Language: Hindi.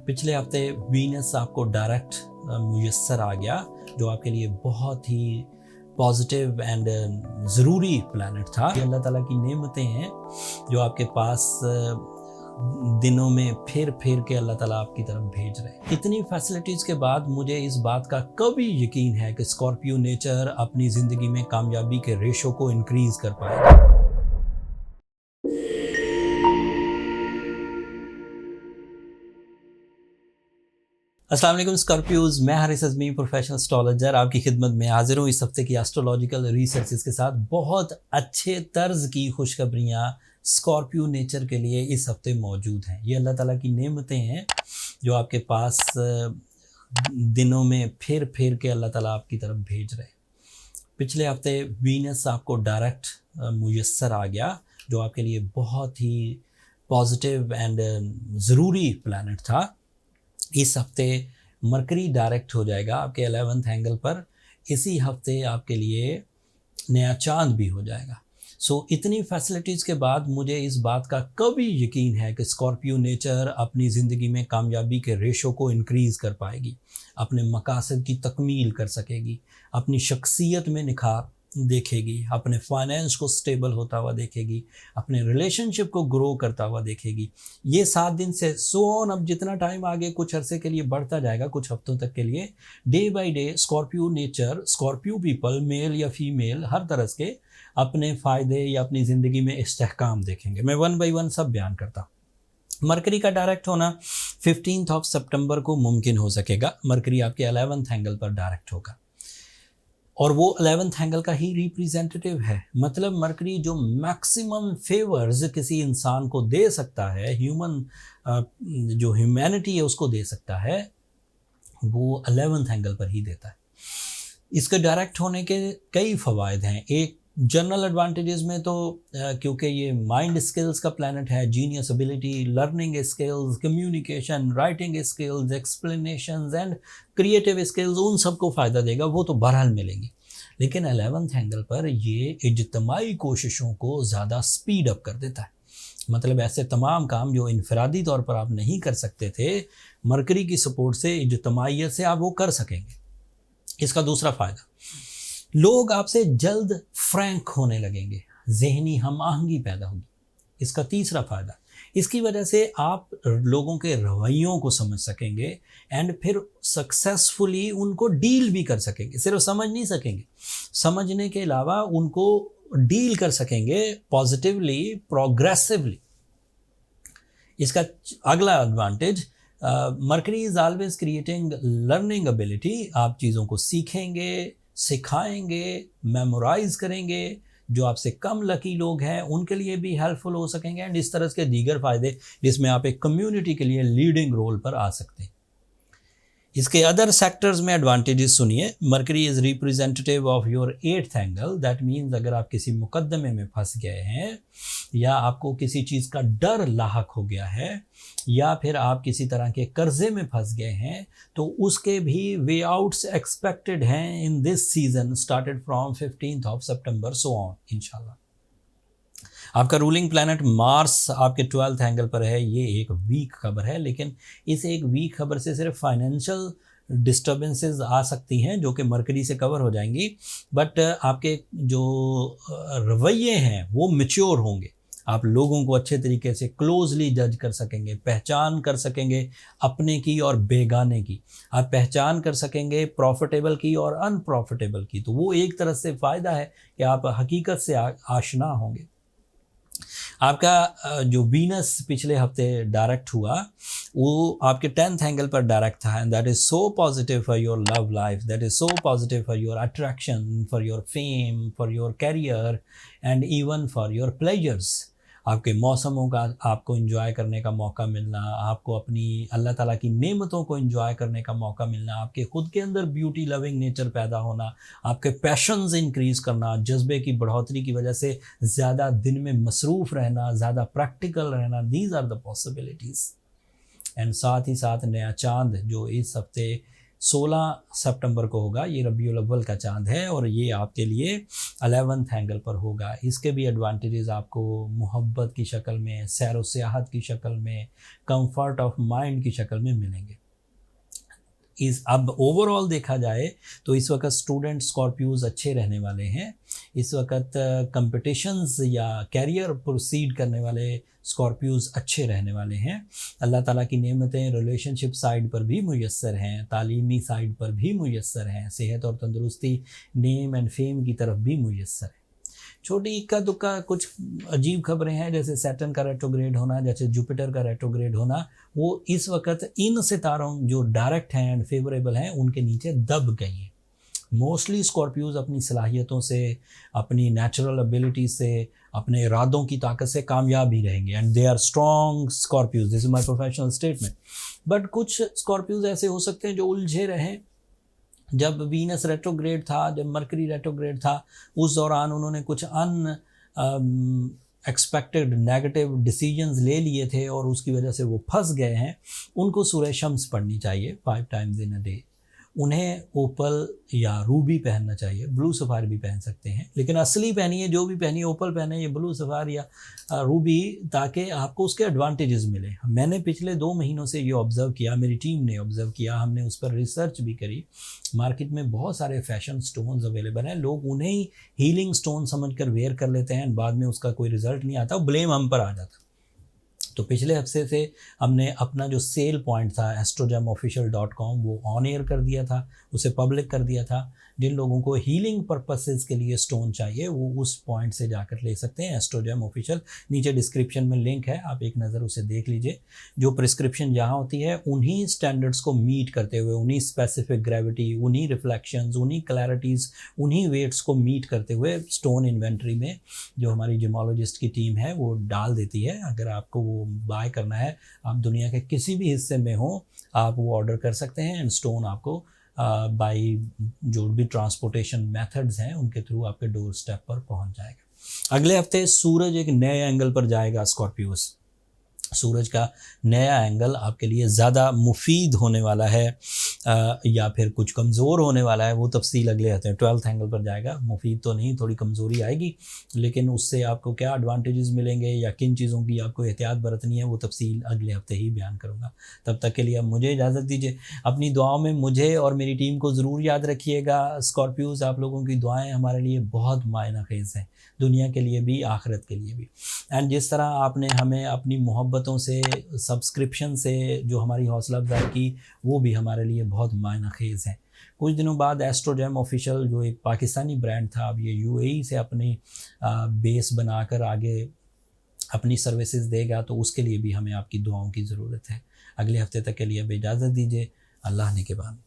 पिछले हफ्ते वीनस आपको डायरेक्ट मुयस्सर आ गया, जो आपके लिए बहुत ही पॉजिटिव एंड ज़रूरी प्लैनेट था। ये अल्लाह ताला की नेमतें हैं जो आपके पास दिनों में फिर के अल्लाह ताला आपकी तरफ भेज रहे हैं। इतनी फैसिलिटीज़ के बाद मुझे इस बात का कभी यकीन है कि स्कॉर्पियो नेचर अपनी ज़िंदगी में कामयाबी के रेशो को इंक्रीज़ कर पाएगा। अस्सलाम वालेकुम स्कॉर्पियोज, मैं हारिस अज़मी प्रोफेशनल एस्ट्रोलॉजर आपकी खिदमत में हाजिर हूँ इस हफ्ते की एस्ट्रोलॉजिकल रिसर्चेस के साथ। बहुत अच्छे तर्ज की खुशखबरियाँ स्कॉर्पियो नेचर के लिए इस हफ्ते मौजूद हैं। ये अल्लाह ताला की नेमतें हैं जो आपके पास दिनों में फिर के अल्लाह ताला आपकी तरफ भेज रहे हैं। पिछले हफ्ते वीनस आपको डायरेक्ट मुयस्सर आ गया, जो आपके लिए बहुत ही पॉजिटिव एंड ज़रूरी प्लैनेट था। इस हफ्ते मरकरी डायरेक्ट हो जाएगा आपके 11th एंगल पर। इसी हफ्ते आपके लिए नया चांद भी हो जाएगा। इतनी फैसिलिटीज़ के बाद मुझे इस बात का कभी यकीन है कि स्कॉर्पियो नेचर अपनी ज़िंदगी में कामयाबी के रेशो को इंक्रीज़ कर पाएगी, अपने मकासद की तकमील कर सकेगी, अपनी शख्सियत में निखार देखेगी, अपने फाइनेंस को स्टेबल होता हुआ देखेगी, अपने रिलेशनशिप को ग्रो करता हुआ देखेगी। ये 7 दिन से अब जितना टाइम आगे कुछ अरसे के लिए बढ़ता जाएगा, कुछ हफ्तों तक के लिए, day by day Scorpio nature, Scorpio people, male या फीमेल, हर तरह के अपने फ़ायदे या अपनी ज़िंदगी में इस्तेहकाम देखेंगे। मैं 1 बाय 1 सब बयान करता हूँ। मरकरी का डायरेक्ट होना 15 सितंबर को मुमकिन हो सकेगा। मरकरी आपके 11th एंगल पर डायरेक्ट होगा और वो 11th एंगल का ही रिप्रेजेंटेटिव है। मतलब मरकरी जो मैक्सिमम फेवर्स किसी इंसान को दे सकता है, जो ह्यूमैनिटी है उसको दे सकता है, वो 11th एंगल पर ही देता है। इसके डायरेक्ट होने के कई फ़वाइद हैं। एक जनरल एडवांटेजेस में तो क्योंकि ये माइंड स्किल्स का प्लैनेट है, genius ability, learning skills, communication, writing skills, explanations and creative skills, उन सबको फ़ायदा देगा, वो तो बहरहाल मिलेंगी। लेकिन 11th एंगल पर ये इज्तिमाई कोशिशों को ज़्यादा स्पीड अप कर देता है। मतलब ऐसे तमाम काम जो इनफरादी तौर पर आप नहीं कर सकते थे, मरकरी की सपोर्ट से, इज्तिमाइयत से आप वो कर सकेंगे। इसका दूसरा फ़ायदा, लोग आपसे जल्द फ्रैंक होने लगेंगे, जहनी हम आहंगी पैदा होगी। इसका तीसरा फ़ायदा, इसकी वजह से आप लोगों के रवैयों को समझ सकेंगे एंड फिर सक्सेसफुली उनको डील भी कर सकेंगे। सिर्फ समझ नहीं सकेंगे, समझने के अलावा उनको डील कर सकेंगे पॉजिटिवली, प्रोग्रेसिवली। इसका अगला advantage, mercury is always creating learning ability. आप चीज़ों को सीखेंगे, सिखाएंगे, मेमोराइज करेंगे। जो आपसे कम लकी लोग हैं उनके लिए भी हेल्पफुल हो सकेंगे एंड इस तरह के दीगर फ़ायदे जिसमें आप एक कम्युनिटी के लिए लीडिंग रोल पर आ सकते हैं। इसके अदर सेक्टर्स में एडवांटेजेस सुनिए। Mercury is representative of your 8th angle. That means अगर आप किसी मुकदमे में फंस गए हैं या आपको किसी चीज़ का डर लाहक हो गया है या फिर आप किसी तरह के कर्जे में फंस गए हैं, तो उसके भी वे आउट्स एक्सपेक्टेड हैं in this season started from 15 September so on इंशाल्लाह। आपका रूलिंग प्लैनेट मार्स आपके 12th एंगल पर है। ये एक वीक खबर है, लेकिन इस एक वीक खबर से सिर्फ फाइनेंशियल डिस्टर्बेंसेस आ सकती हैं जो कि मरकरी से कवर हो जाएंगी, बट आपके जो रवैये हैं वो मैच्योर होंगे। आप लोगों को अच्छे तरीके से क्लोजली जज कर सकेंगे, पहचान कर सकेंगे अपने की और बेगाने की। आप पहचान कर सकेंगे प्रॉफिटेबल की और अनप्रॉफिटेबल की। तो वो एक तरह से फ़ायदा है कि आप हकीकत से आशना होंगे। आपका जो वीनस पिछले हफ्ते डायरेक्ट हुआ वो आपके 10th एंगल पर डायरेक्ट था and that is so positive for your love life, that is so positive for your attraction, for your fame, for your career and even for your pleasures. आपके मौसमों का आपको एंजॉय करने का मौका मिलना, आपको अपनी अल्लाह ताला की नेमतों को एंजॉय करने का मौका मिलना, आपके खुद के अंदर ब्यूटी लविंग नेचर पैदा होना, आपके पैशंस इंक्रीज़ करना, जज्बे की बढ़ोतरी की वजह से ज़्यादा दिन में मसरूफ़ रहना, ज़्यादा प्रैक्टिकल रहना, these are the possibilities. And साथ ही साथ नया चांद जो इस हफ्ते 16 सितंबर को होगा। ये रबीउल अव्वल का चांद है और ये आपके लिए 11th एंगल पर होगा। इसके भी एडवांटेजेस आपको मोहब्बत की शक्ल में, सैर व सियाहत की शक्ल में, कंफर्ट ऑफ माइंड की शक्ल में मिलेंगे। अब ओवरऑल देखा जाए तो इस वक्त स्टूडेंट स्कॉर्पियोज अच्छे रहने वाले हैं। इस वक्त कंपटीशंस या कैरियर प्रोसीड करने वाले स्कॉर्पियोज अच्छे रहने वाले हैं। अल्लाह ताला की नेमतें रिलेशनशिप साइड पर भी मुयस्सर हैं, तालीमी साइड पर भी मुयस्सर हैं, सेहत और तंदुरुस्ती, नेम एंड फेम की तरफ भी मुयस्सर है। छोटी इक्का दुक्का कुछ अजीब खबरें हैं, जैसे सैटर्न का रेट्रोग्रेड होना, जैसे जुपिटर का रेट्रोग्रेड होना, वो इस वक्त इन सितारों जो डायरेक्ट हैं एंड फेवरेबल हैं उनके नीचे दब गई हैं। मोस्टली स्कॉर्पियोज अपनी सलाहियतों से, अपनी नेचुरल एबिलिटी से, अपने इरादों की ताकत से कामयाब ही रहेंगे and they are strong Scorpios, this is my professional statement. But कुछ स्कॉर्पियोज ऐसे हो सकते हैं जो उलझे रहें। जब वीनस रेट्रोग्रेड था, जब मरकरी रेट्रोग्रेड था, उस दौरान उन्होंने कुछ एक्सपेक्टेड नेगेटिव डिसीजंस ले लिए थे और उसकी वजह से वो फंस गए हैं। उनको सूरह शम्स पढ़नी चाहिए 5 टाइम्स इन अ डे। उन्हें ओपल या रूबी पहनना चाहिए, ब्लू सफ़ार भी पहन सकते हैं, लेकिन असली पहनिए, जो भी पहनिए, ओपल पहने या ब्लू सफ़ार या रूबी, ताकि आपको उसके एडवांटेजेस मिले। मैंने पिछले 2 महीनों से ये ऑब्ज़र्व किया, मेरी टीम ने ऑब्ज़र्व किया, हमने उस पर रिसर्च भी करी। मार्केट में बहुत सारे फैशन स्टोन्स अवेलेबल हैं, लोग उन्हें ही हीलिंग स्टोन समझ कर वेयर कर लेते हैं, बाद में उसका कोई रिजल्ट नहीं आता, ब्लेम हम पर आ जाता। तो पिछले हफ्ते से हमने अपना जो सेल पॉइंट था astrogemofficial.com वो ऑन एयर कर दिया था, उसे पब्लिक कर दिया था। जिन लोगों को हीलिंग पर्पसेस के लिए स्टोन चाहिए वो उस पॉइंट से जाकर ले सकते हैं, एस्ट्रोजेम ऑफिशियल। नीचे डिस्क्रिप्शन में लिंक है, आप एक नज़र उसे देख लीजिए। जो प्रिस्क्रिप्शन जहाँ होती है उन्हीं स्टैंडर्ड्स को मीट करते हुए, उन्हीं स्पेसिफिक ग्रेविटी, उन्हीं रिफ्लेक्शंस, उन्हीं क्लैरिटीज़, उन्हीं वेट्स को मीट करते हुए स्टोन इन्वेंट्री में जो हमारी जिमोलॉजिस्ट की टीम है वो डाल देती है। अगर आपको वो बाय करना है, आप दुनिया के किसी भी हिस्से में हो, आप वो ऑर्डर कर सकते हैं एंड स्टोन आपको बाई जो भी ट्रांसपोर्टेशन मेथड्स हैं उनके थ्रू आपके डोर स्टेप पर पहुंच जाएगा। अगले हफ्ते सूरज एक नए एंगल पर जाएगा स्कॉर्पियोस। सूरज का नया एंगल आपके लिए ज़्यादा मुफीद होने वाला है या फिर कुछ कमज़ोर होने वाला है, वो तफसील अगले हफ्ते 12th एंगल पर जाएगा। मुफीद तो नहीं, थोड़ी कमज़ोरी आएगी, लेकिन उससे आपको क्या एडवांटेजेस मिलेंगे या किन चीज़ों की आपको एहतियात बरतनी है वो तफसील अगले हफ्ते ही बयान करूँगा। तब तक के लिए अब मुझे इजाज़त दीजिए। अपनी दुआओं में मुझे और मेरी टीम को ज़रूर याद रखिएगा। स्कॉर्पियोज़, आप लोगों की दुआएँ हमारे लिए बहुत मायना खेज़ हैं, दुनिया के लिए भी, आखिरत के लिए भी। एंड जिस तरह आपने हमें अपनी मोहब्बतों से, सब्सक्रिप्शन से जो हमारी हौसला अफजाई की, वो भी हमारे लिए बहुत मायना खेज़ है। कुछ दिनों बाद एस्ट्रोजेम ऑफिशियल जो एक पाकिस्तानी ब्रांड था, अब ये यूएई से अपनी बेस बनाकर आगे अपनी सर्विसेज देगा, तो उसके लिए भी हमें आपकी दुआओं की ज़रूरत है। अगले हफ्ते तक के लिए अब इजाज़त दीजिए। अल्लाह ने के बाद।